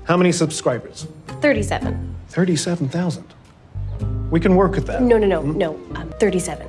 How many subscribers? 37. 37,000. We can work with that. No, 37.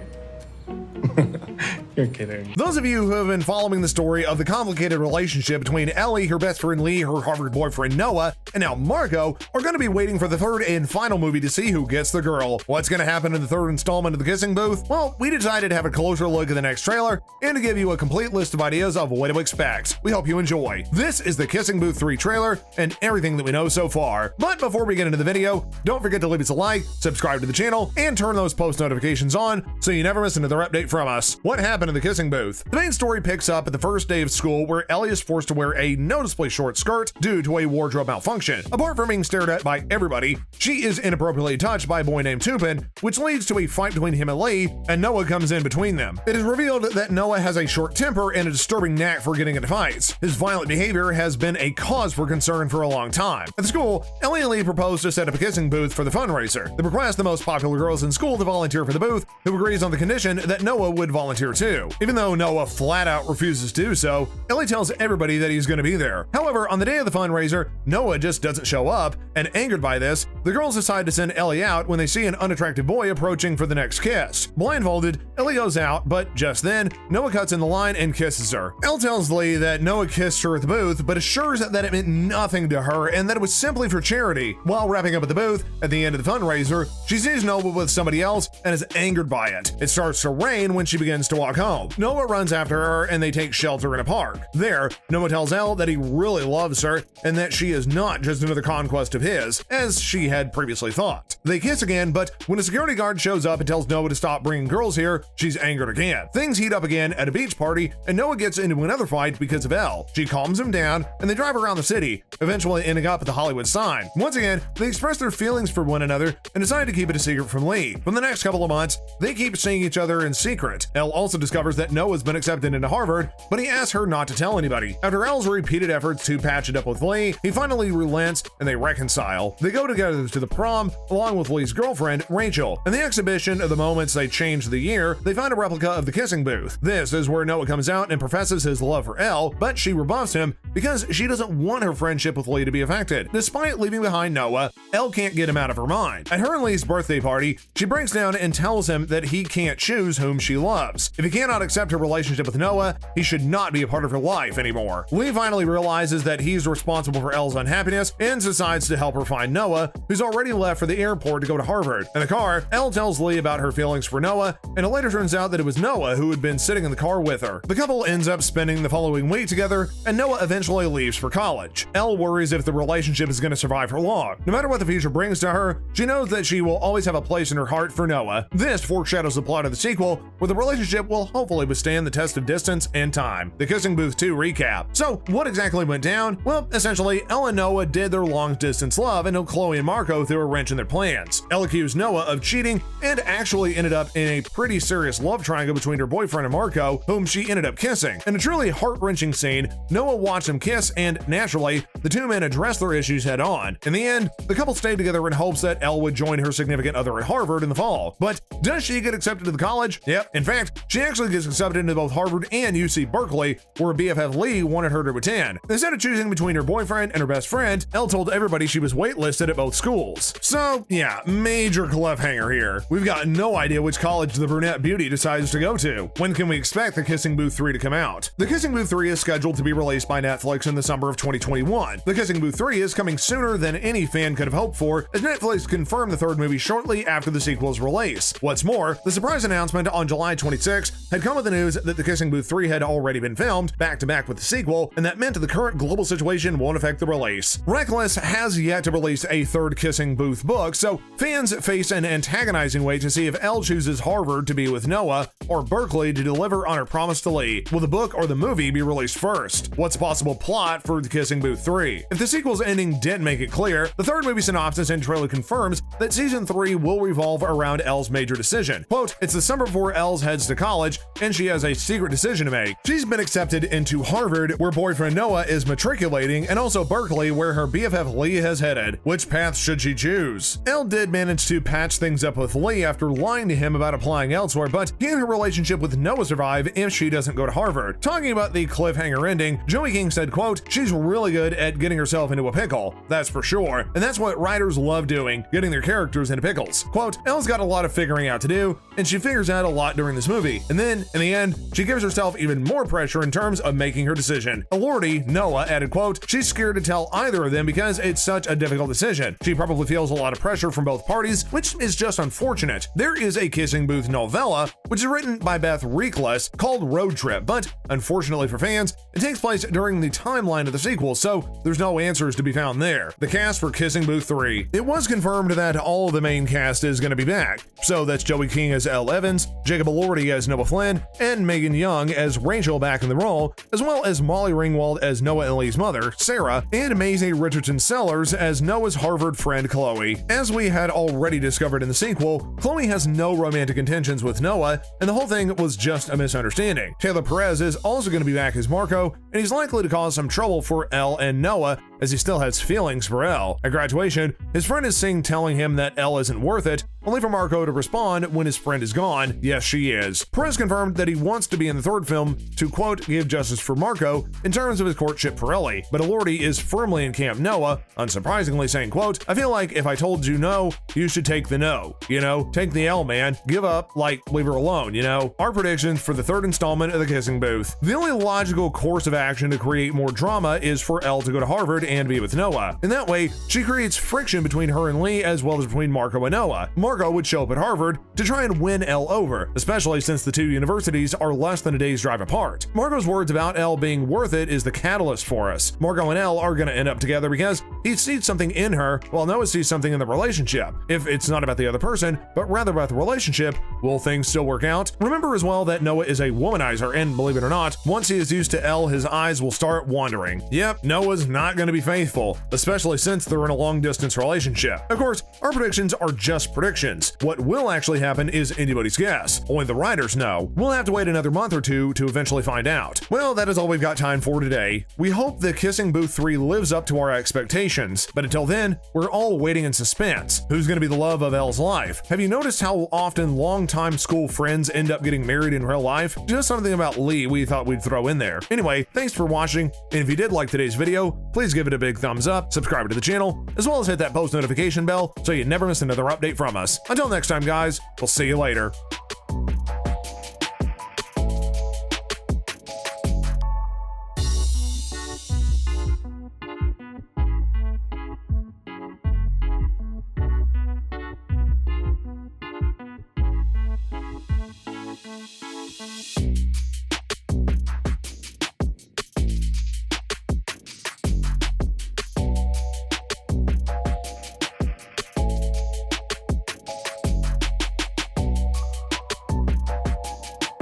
You're kidding. Those of you who have been following the story of the complicated relationship between Ellie, her best friend Lee, her Harvard boyfriend Noah, and now Marco, are going to be waiting for the third and final movie to see who gets the girl. What's going to happen in the third installment of The Kissing Booth? Well, we decided to have a closer look at the next trailer and to give you a complete list of ideas of what to expect. We hope you enjoy. This is the Kissing Booth 3 trailer and everything that we know so far. But before we get into the video, don't forget to leave us a like, subscribe to the channel, and turn those post notifications on so you never miss another update from us. What happened in The Kissing Booth? The main story picks up at the first day of school where Ellie is forced to wear a noticeably short skirt due to a wardrobe malfunction. Apart from being stared at by everybody, she is inappropriately touched by a boy named Tupin, which leads to a fight between him and Lee, and Noah comes in between them. It is revealed that Noah has a short temper and a disturbing knack for getting into fights. His violent behavior has been a cause for concern for a long time. At the school, Ellie and Lee propose to set up a kissing booth for the fundraiser. They request the most popular girls in school to volunteer for the booth, who agrees on the condition that Noah would volunteer too. Even though Noah flat out refuses to do so, Ellie tells everybody that he's going to be there. However, on the day of the fundraiser, Noah just doesn't show up, and angered by this, the girls decide to send Ellie out when they see an unattractive boy approaching for the next kiss. Blindfolded, Ellie goes out, but just then, Noah cuts in the line and kisses her. Elle tells Lee that Noah kissed her at the booth, but assures that it meant nothing to her and that it was simply for charity. While wrapping up at the booth, at the end of the fundraiser, she sees Noah with somebody else and is angered by it. It starts to rain when she begins to walk home. Noah runs after her and they take shelter in a park. There, Noah tells Elle that he really loves her and that she is not just another conquest of his, as she had previously thought. They kiss again, but when a security guard shows up and tells Noah to stop bringing girls here, she's angered again. Things heat up again at a beach party, and Noah gets into another fight because of Elle. She calms him down, and they drive around the city, eventually ending up at the Hollywood sign. Once again, they express their feelings for one another and decide to keep it a secret from Lee. For the next couple of months, they keep seeing each other in secret. Elle also discovers that Noah's been accepted into Harvard, but he asks her not to tell anybody. After Elle's repeated efforts to patch it up with Lee, he finally relents and they reconcile. They go together to the prom, along with Lee's girlfriend, Rachel. In the exhibition of the moments they change the year, they find a replica of the kissing booth. This is where Noah comes out and professes his love for Elle, but she rebuffs him because she doesn't want her friendship with Lee to be affected. Despite leaving behind Noah, Elle can't get him out of her mind. At her and Lee's birthday party, she breaks down and tells him that he can't choose whom she loves. If he cannot accept her relationship with Noah, he should not be a part of her life anymore. Lee finally realizes that he's responsible for Elle's unhappiness and decides to help her find Noah, who's already left for the airport to go to Harvard. In the car, Elle tells Lee about her feelings for Noah, and it later turns out that it was Noah who had been sitting in the car with her. The couple ends up spending the following week together, and Noah eventually leaves for college. Elle worries if the relationship is going to survive for long. No matter what the future brings to her, she knows that she will always have a place in her heart for Noah. This foreshadows the plot of the sequel, where the relationship will hopefully withstand the test of distance and time. The Kissing Booth 2 recap. So, what exactly went down? Well, essentially, Elle and Noah did their long-distance love until Chloe and Marco threw a wrench in their plans. Elle accused Noah of cheating and actually ended up in a pretty serious love triangle between her boyfriend and Marco, whom she ended up kissing. In a truly heart-wrenching scene, Noah watched them kiss and, naturally, the two men addressed their issues head-on. In the end, the couple stayed together in hopes that Elle would join her significant other at Harvard in the fall. But does she get accepted to the college? Yep. In fact, she actually gets accepted into both Harvard and UC Berkeley, where BFF Lee wanted her to attend. Instead of choosing between her boyfriend and her best friend, Elle told everybody she was waitlisted at both schools. So yeah, major cliffhanger here. We've got no idea which college the brunette beauty decides to go to. When can we expect The Kissing Booth 3 to come out? The Kissing Booth 3 is scheduled to be released by Netflix in the summer of 2021. The Kissing Booth 3 is coming sooner than any fan could have hoped for, as Netflix confirmed the third movie shortly after the sequel's release. What's more, the surprise announcement on July 26 had come with the news that The Kissing Booth 3 had already been filmed, back-to-back with the sequel, and that meant the current global situation won't affect the release. Reckless has yet to release a third Kissing Booth book, so fans face an antagonizing wait to see if Elle chooses Harvard to be with Noah or Berkeley to deliver on her promise to Lee. Will the book or the movie be released first? What's the possible plot for The Kissing Booth 3? If the sequel's ending didn't make it clear, the third movie synopsis and trailer confirms that season 3 will revolve around Elle's major decision. Quote, "It's the summer before Elle heads to college, and she has a secret decision to make. She's been accepted into Harvard, where boyfriend Noah is matriculating, and also Berkeley, where her BFF Lee has headed. Which path should she choose? Elle did manage to patch things up with Lee after lying to him about applying elsewhere, but can her relationship with Noah survive if she doesn't go to Harvard? Talking about the cliffhanger ending, Joey King said, quote, "She's really good at getting herself into a pickle, that's for sure, and that's what writers love doing, getting their characters into pickles." Quote, "Elle's got a lot of figuring out to do, and she figures out a lot during this movie, and then, in the end, she gives herself even more pressure in terms of making her decision." Elordi, Noah, added, quote, "She's scared to tell either of them because it's such a difficult decision. She probably feels a lot of pressure from both parties, which is just unfortunate." There is a kissing booth novella, which is written by Beth Reekless, called Road Trip, but unfortunately for fans, it takes place during the timeline of the sequel, so there's no answers to be found there. The cast for Kissing Booth 3. It was confirmed that all of the main cast is going to be back. So that's Joey King as Elle Evans, Jacob Elordi as Noah Flynn, and Megan Young as Rachel back in the role, as well as Molly Ringwald as Noah and Lee's mother, Sarah, and Maisie Richardson Sellers as Noah's Harvard friend Chloe. As we had already discovered in the sequel, Chloe has no romantic intentions with Noah, and the whole thing was just a misunderstanding. Taylor Perez is also going to be back as Marco, and he's likely to cause some trouble for Elle and Noah, as he still has feelings for Elle. At graduation, his friend is seen telling him that Elle isn't worth it, only for Marco to respond when his friend is gone, "Yes, she is." Perez confirmed that he wants to be in the third film to, quote, "give justice for Marco" in terms of his courtship for Ellie, but Elordi is firmly in Camp Noah, unsurprisingly saying, quote, "I feel like if I told you no, you should take the no. You know, take the L, man. Give up, like, leave her alone, you know?" Our predictions for the third installment of The Kissing Booth. The only logical course of action to create more drama is for Elle to go to Harvard and be with Noah. In that way, she creates friction between her and Lee, as well as between Marco and Noah. Marco would show up at Harvard to try and win Elle over, especially since the two universities are less than a day's drive apart. Marco's words about Elle being worth it is the catalyst for us. Marco and Elle are going to end up together because he sees something in her, while Noah sees something in the relationship. If it's not about the other person, but rather about the relationship, will things still work out? Remember as well that Noah is a womanizer, and believe it or not, once he is used to Elle, his eyes will start wandering. Yep, Noah's not going to be faithful, especially since they're in a long-distance relationship. Of course, our predictions are just predictions. What will actually happen is anybody's guess. Only the writers know. We'll have to wait another month or two to eventually find out. Well, that is all we've got time for today. We hope The Kissing Booth 3 lives up to our expectations, but until then, we're all waiting in suspense. Who's going to be the love of Elle's life? Have you noticed how often longtime school friends end up getting married in real life? Just something about Lee we thought we'd throw in there. Anyway, thanks for watching, and if you did like today's video, please give it a big thumbs up, subscribe to the channel, as well as hit that post notification bell so you never miss another update from us. Until next time, guys, we'll see you later.